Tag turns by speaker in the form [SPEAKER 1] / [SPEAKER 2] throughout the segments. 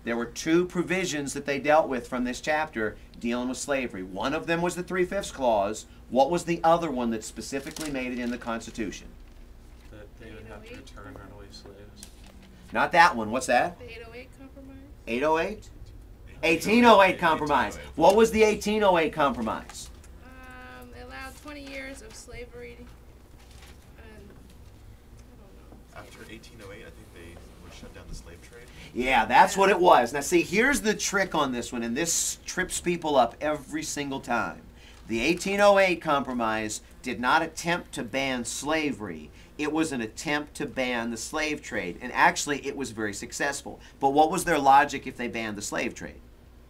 [SPEAKER 1] There were two provisions that they dealt with from this chapter dealing with slavery. One of them was the 3/5 clause. What was the other one that specifically made it in the Constitution?
[SPEAKER 2] That they would have to return runaway slaves.
[SPEAKER 1] Not that one. What's that?
[SPEAKER 3] The 808 compromise?
[SPEAKER 1] 808? 1808 compromise. What was the 1808 compromise?
[SPEAKER 3] They allowed 20 years of slavery. And I don't know.
[SPEAKER 4] After 1808, I think they would shut down the slave trade.
[SPEAKER 1] Yeah, that's what it was. Now see, here's the trick on this one, and this trips people up every single time. The 1808 compromise did not attempt to ban slavery. It was an attempt to ban the slave trade, and actually it was very successful. But what was their logic if they banned the slave trade?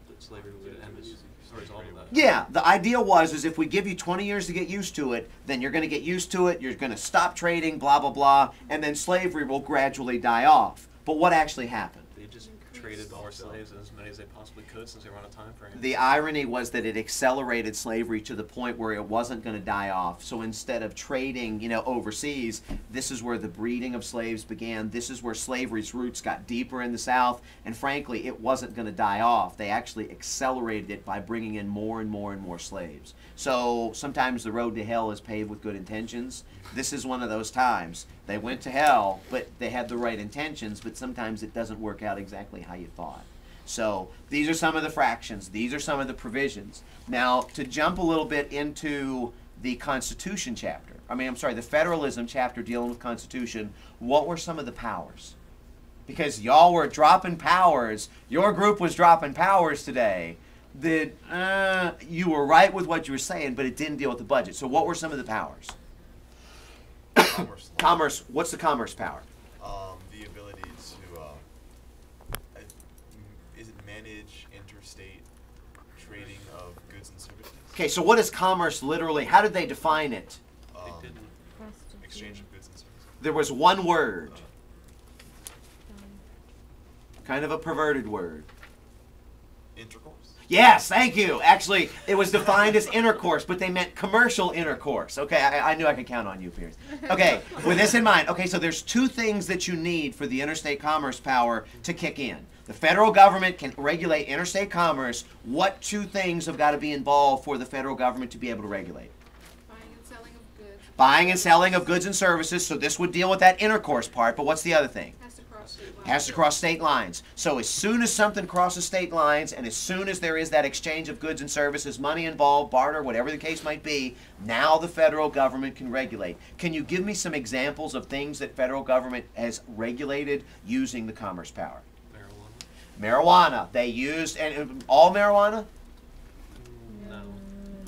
[SPEAKER 2] That slavery would end as a result of that.
[SPEAKER 1] Yeah, the idea was if we give you 20 years to get used to it, then you're going to get used to it, you're going to stop trading, blah, blah, blah, and then slavery will gradually die off. But what actually happened?
[SPEAKER 2] They just traded more slaves, as many as they possibly could, since they were on a time frame.
[SPEAKER 1] The irony was that it accelerated slavery to the point where it wasn't going to die off. So instead of trading, overseas, this is where the breeding of slaves began. This is where slavery's roots got deeper in the South. And frankly, it wasn't going to die off. They actually accelerated it by bringing in more and more and more slaves. So sometimes the road to hell is paved with good intentions. This is one of those times. They went to hell, but they had the right intentions, but sometimes it doesn't work out exactly how you thought. So these are some of the fractions. These are some of the provisions. Now, to jump a little bit into the Constitution chapter, the Federalism chapter dealing with Constitution, what were some of the powers? Because y'all were dropping powers. Your group was dropping powers today. You were right with what you were saying, but it didn't deal with the budget. So what were some of the powers?
[SPEAKER 4] Commerce.
[SPEAKER 1] Commerce. What's the commerce power?
[SPEAKER 4] The ability to is it manage interstate trading of goods and services?
[SPEAKER 1] Okay, so what is commerce literally? How did they define it?
[SPEAKER 2] They didn't.
[SPEAKER 4] Exchange of goods and services.
[SPEAKER 1] There was one word. Kind of a perverted word.
[SPEAKER 4] Intercourse.
[SPEAKER 1] Yes, thank you. Actually, it was defined as intercourse, but they meant commercial intercourse. Okay, I knew I could count on you, Pierce. Okay, with this in mind, okay, so there's two things that you need for the interstate commerce power to kick in. The federal government can regulate interstate commerce. What two things have got to be involved for the federal government to be able to regulate?
[SPEAKER 3] Buying and selling of goods.
[SPEAKER 1] Buying and selling of goods and services, so this would deal with that intercourse part, but what's the other thing?
[SPEAKER 3] Has to cross state lines.
[SPEAKER 1] Has to cross state lines. So as soon as something crosses state lines, and as soon as there is that exchange of goods and services, money involved, barter, whatever the case might be, now the federal government can regulate. Can you give me some examples of things that federal government has regulated using the commerce power? Marijuana. They used, and all marijuana?
[SPEAKER 2] No.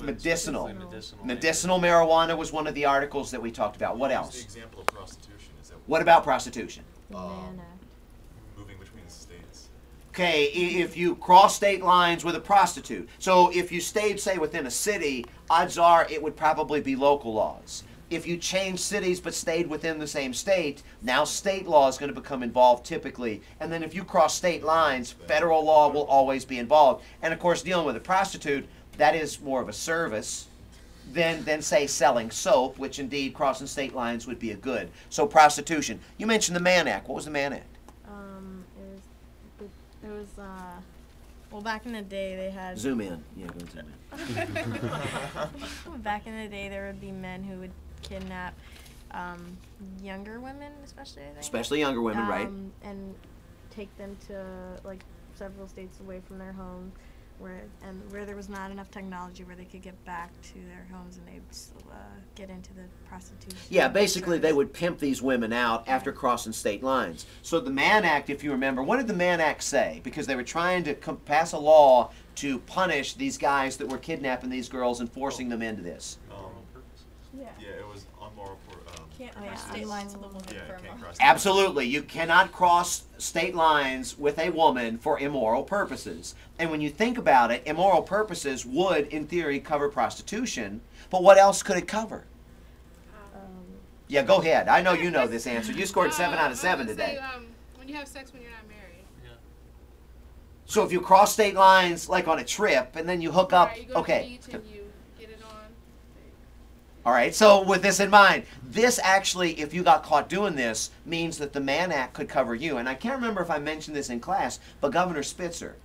[SPEAKER 1] Medicinal.
[SPEAKER 2] Medicinal.
[SPEAKER 1] Medicinal marijuana was one of the articles that we talked about. What
[SPEAKER 4] The
[SPEAKER 1] else?
[SPEAKER 4] example of prostitution is that
[SPEAKER 1] What about prostitution?
[SPEAKER 4] moving between the states.
[SPEAKER 1] Okay, if you cross state lines with a prostitute. So if you stayed, say, within a city, odds are it would probably be local laws. If you changed cities but stayed within the same state, now state law is going to become involved typically. And then if you cross state lines, federal law will always be involved. And of course, dealing with a prostitute, that is more of a service than say, selling soap, which indeed crossing state lines would be a good. So prostitution. You mentioned the Mann Act. What was the Mann Act?
[SPEAKER 5] Well, back in the day they had.
[SPEAKER 1] Zoom in. Yeah, go zoom in.
[SPEAKER 5] Back in the day, there would be men who would kidnap younger women, especially. I think.
[SPEAKER 1] Especially younger women, right?
[SPEAKER 5] And take them to like several states away from their home, where there was not enough technology where they could get back to their homes, and they'd get into the prostitution.
[SPEAKER 1] Yeah, basically they would pimp these women out after crossing state lines. So the Mann Act, if you remember, what did the Mann Act say? Because they were trying to pass a law to punish these guys that were kidnapping these girls and forcing them into this.
[SPEAKER 5] Yeah.
[SPEAKER 4] Yeah, it was unlawful.
[SPEAKER 6] Can't cross state lines with a woman
[SPEAKER 4] Yeah,
[SPEAKER 6] for a
[SPEAKER 4] can't
[SPEAKER 6] month.
[SPEAKER 4] cross.
[SPEAKER 1] Absolutely. You cannot cross state lines with a woman for immoral purposes. And when you think about it, immoral purposes would, in theory, cover prostitution. But what else could it cover? Yeah, go ahead. I know you know this answer. You scored 7 out of 7 today.
[SPEAKER 3] When you have sex when you're not married.
[SPEAKER 2] Yeah.
[SPEAKER 1] So if you cross state lines, like on a trip, and then you hook up,
[SPEAKER 3] Right, you go to the
[SPEAKER 1] okay.
[SPEAKER 3] beach and you get it on.
[SPEAKER 1] All right, so with this in mind, this actually, if you got caught doing this, means that the Mann Act could cover you. And I can't remember if I mentioned this in class, but Governor Spitzer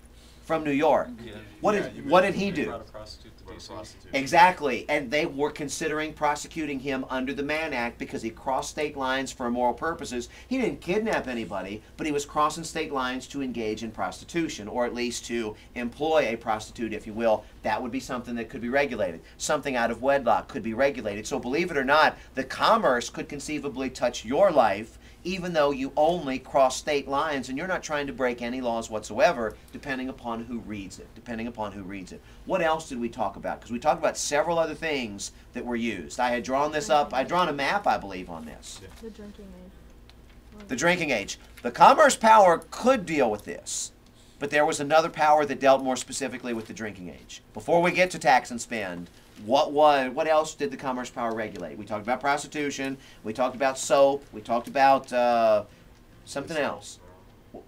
[SPEAKER 1] from New York,
[SPEAKER 2] Yeah.
[SPEAKER 1] what
[SPEAKER 4] Yeah,
[SPEAKER 1] did
[SPEAKER 4] you
[SPEAKER 1] what did
[SPEAKER 4] mentioned
[SPEAKER 1] he
[SPEAKER 2] They
[SPEAKER 1] do?
[SPEAKER 2] brought a prostitute to
[SPEAKER 4] Or
[SPEAKER 2] DC.
[SPEAKER 4] prostitution.
[SPEAKER 1] Exactly, and they were considering prosecuting him under the Mann Act because he crossed state lines for immoral purposes. He didn't kidnap anybody, but he was crossing state lines to engage in prostitution, or at least to employ a prostitute, if you will. That would be something that could be regulated. Something out of wedlock could be regulated. So believe it or not, the commerce could conceivably touch your life, even though you only cross state lines and you're not trying to break any laws whatsoever, depending upon who reads it. Depending upon who reads it. What else did we talk about? Because we talked about several other things that were used. I had drawn this up. I had drawn a map, I believe, on this.
[SPEAKER 4] Yeah.
[SPEAKER 5] The drinking age.
[SPEAKER 1] The drinking age. The commerce power could deal with this, but there was another power that dealt more specifically with the drinking age. Before we get to tax and spend, what else did the commerce power regulate? We talked about prostitution. We talked about soap. We talked about something else.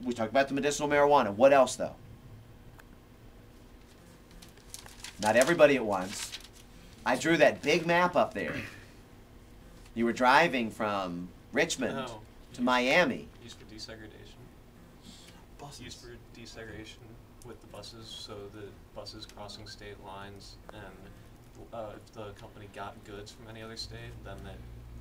[SPEAKER 1] We talked about the medicinal marijuana. What else, though? Not everybody at once. I drew that big map up there. You were driving from Richmond
[SPEAKER 2] No.
[SPEAKER 1] to Miami.
[SPEAKER 2] Used for desegregation.
[SPEAKER 4] Buses.
[SPEAKER 2] Used for desegregation with the buses, so the buses crossing state lines, and if the company got goods from any other state, then that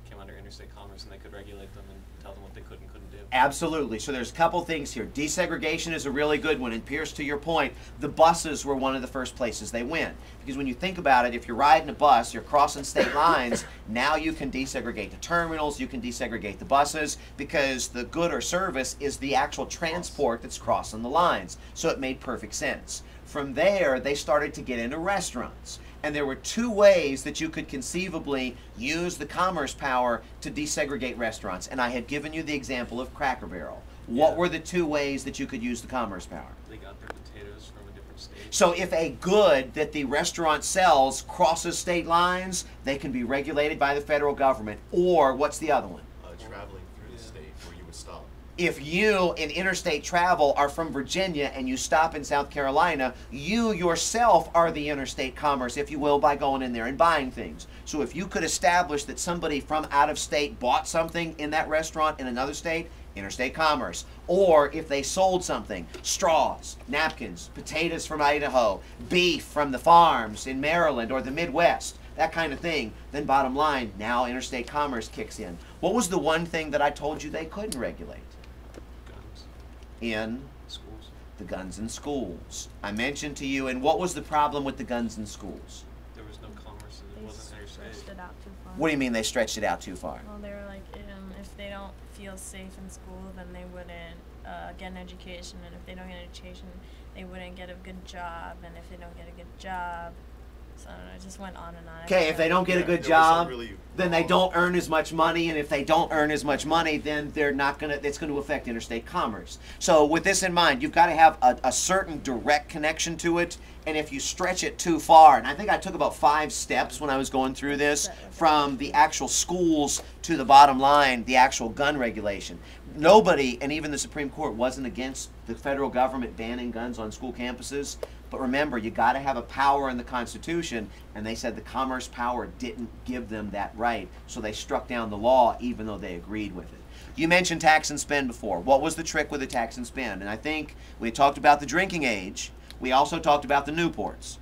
[SPEAKER 2] came under interstate commerce, and they could regulate them and tell them what they could and couldn't do.
[SPEAKER 1] Absolutely. So there's a couple things here. Desegregation is a really good one. And Pierce, to your point, the buses were one of the first places they went. Because when you think about it, if you're riding a bus, you're crossing state lines, now you can desegregate the terminals, you can desegregate the buses, because the good or service is the actual transport that's crossing the lines. So it made perfect sense. From there, they started to get into restaurants. And there were two ways that you could conceivably use the commerce power to desegregate restaurants. And I had given you the example of Cracker Barrel. What
[SPEAKER 2] Yeah.
[SPEAKER 1] were the two ways that you could use the commerce power?
[SPEAKER 2] They got their potatoes from a different state.
[SPEAKER 1] So if a good that the restaurant sells crosses state lines, they can be regulated by the federal government. Or what's the other one?
[SPEAKER 4] Traveling through the
[SPEAKER 2] Yeah.
[SPEAKER 4] state where you would stop.
[SPEAKER 1] If you in interstate travel are from Virginia and you stop in South Carolina, you yourself are the interstate commerce, if you will, by going in there and buying things. So if you could establish that somebody from out of state bought something in that restaurant in another state, interstate commerce. Or if they sold something, straws, napkins, potatoes from Idaho, beef from the farms in Maryland or the Midwest, that kind of thing, then bottom line, now interstate commerce kicks in. What was the one thing that I told you they couldn't regulate?
[SPEAKER 2] Guns,
[SPEAKER 1] In
[SPEAKER 2] schools.
[SPEAKER 1] the guns in schools. I mentioned to you, and what was the problem with the guns in schools?
[SPEAKER 2] There was no commerce, and it
[SPEAKER 5] They
[SPEAKER 2] wasn't
[SPEAKER 5] stretched
[SPEAKER 2] interstate.
[SPEAKER 5] it out too far.
[SPEAKER 1] What do you mean they stretched it out too far?
[SPEAKER 5] Well, they were like, if they don't feel safe in school, then they wouldn't get an education, and if they don't get an education, they wouldn't get a good job, and if they don't get a good job, so I don't know, it just went on and on. I
[SPEAKER 1] Okay, if
[SPEAKER 5] forgot.
[SPEAKER 1] they don't get a
[SPEAKER 4] Yeah,
[SPEAKER 1] good
[SPEAKER 4] there was some
[SPEAKER 1] job,
[SPEAKER 4] really
[SPEAKER 1] then they
[SPEAKER 4] wrong-
[SPEAKER 1] don't earn as much money, and if they don't earn as much money, then they're not gonna. It's going to affect interstate commerce. So with this in mind, you've got to have a certain direct connection to it, and if you stretch it too far, and I think I took about 5 steps when I was going through this, from the actual schools to the bottom line, the actual gun regulation. Nobody, and even the Supreme Court, wasn't against the federal government banning guns on school campuses. But remember, you got to have a power in the Constitution, and they said the commerce power didn't give them that right, so they struck down the law even though they agreed with it. You mentioned tax and spend before. What was the trick with the tax and spend? And I think we talked about the drinking age. We also talked about the Newports.